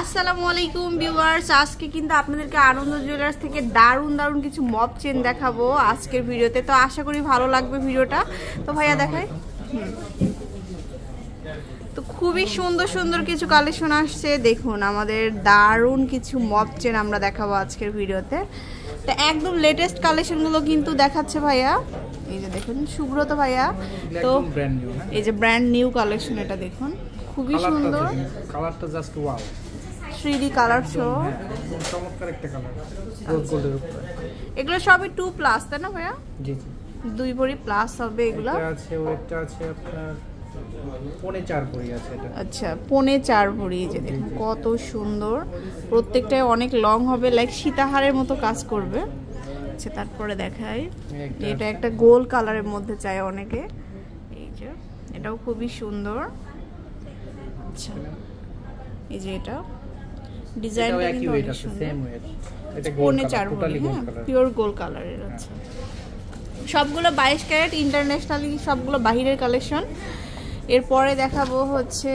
আসসালামু আলাইকুম ভিউয়ার্স, আজকে কিন্তু আপনাদেরকে আনন্দ জুয়েলার্স থেকে দারুণ দারুণ কিছু মব চেন দেখাবো আজকের ভিডিওতে। তো আশা করি ভালো লাগবে ভিডিওটা। তো ভাইয়া দেখাই। তো খুবই সুন্দর সুন্দর কিছু কালেকশন আসছে, দেখুন আমাদের দারুণ কিছু মব চেন আমরা দেখাবো আজকের ভিডিওতে। তো একদম লেটেস্ট কালেকশনগুলো কিন্তু দেখাচ্ছে ভাইয়া। এই যে দেখুন সুব্রত ভাইয়া, তো এই যে ব্র্যান্ড নিউ কালেকশন, এটা দেখুন খুবই সুন্দর, কালারটা just wow, 3D colour show, চমৎকার একটা কালার, রোজ গোল্ডের উপর। এগুলো সবই 2+ তাই না ভাইয়া? জি জি, 2 ভরি প্লাস হবে এগুলো। এটা আছে, ওয়েটটা আছে আপনার 4.5 ভরি আছে এটা। আচ্ছা 4.5 ভরি, যে দেখুন কত সুন্দর, প্রত্যেকটাই অনেক লং হবে, লাইক সীতাহারের মতো কাজ করবে। আচ্ছা তারপরে দেখাই, এটা একটা গোল কালারের মধ্যে চাই অনেকে, এই যে এটাও খুবই সুন্দর। আচ্ছা এই যে এটা ডিজাইনটা কিন্তু অনেক সুন্দর, সেম ওয়েট, এটা 4.5 ভরি, পিওর গোল কালারের। আচ্ছা সবগুলো 22 ক্যারেট, ইন্টারন্যাশনালি সবগুলো বাহিরের কালেকশন। এরপরে দেখাবো হচ্ছে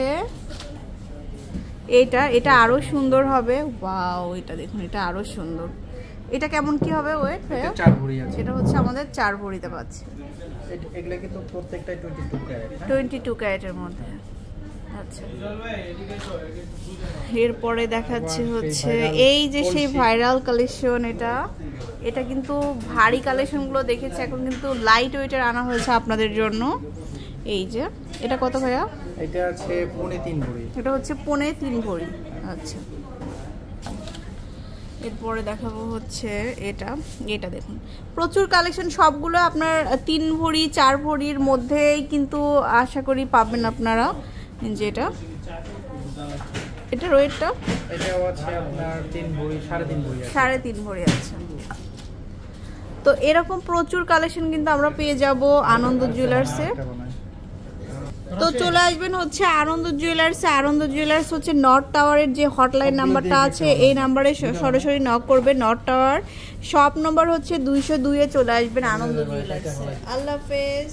এটা আরো সুন্দর হবে। ওয়াও, এটা দেখুন, এটা আরো সুন্দর। এটা কেমন কি হবে ওয়েট? এটা 4 ভরি আছে, এটা হচ্ছে আমাদের 4 ভরিতে পাচ্ছি। এগুলা কিন্তু প্রত্যেকটাই 22 ক্যারেট, 22 ক্যারেটের মধ্যে। আচ্ছা এরপরে দেখাচ্ছি হচ্ছে এই যে সেই ভাইরাল কালেকশন, এটা কিন্তু ভারী কালেকশনগুলো দেখেছি, এখন কিন্তু লাইট ওয়েটের আনা হয়েছে আপনাদের জন্য। এই যে এটা কত ভাইয়া? এটা আছে 3.5 ভরি, এটা হচ্ছে 3.5 ভরি। আচ্ছা এরপরে দেখাবো হচ্ছে এটা দেখুন প্রচুর কালেকশন, সবগুলো আপনার 3 ভরি 4 ভরির মধ্যেই কিন্তু আশা করি পাবেন আপনারা। যেটা এটার ওয়েটটা, এটাও আছে আপনার 3 ভরি 3.5 ভরি, 3.5 ভরি। আচ্ছা তো এরকম প্রচুর কালেকশন কিন্তু আমরা পেয়ে যাব আনন্দ জুয়েলার্সে। তো চলে আসবেন হচ্ছে আনন্দ জুয়েলার্সে। আনন্দ জুয়েলার্স হচ্ছে নর্থ টাওয়ারের যে হটলাইন নাম্বারটা আছে, এই নাম্বারে সরাসরি নক করবে। নর্থ টাওয়ার শপ নম্বর হচ্ছে 202-এ চলে আসবেন আনন্দ জুয়েলার্সে। আল্লাহ হাফেজ।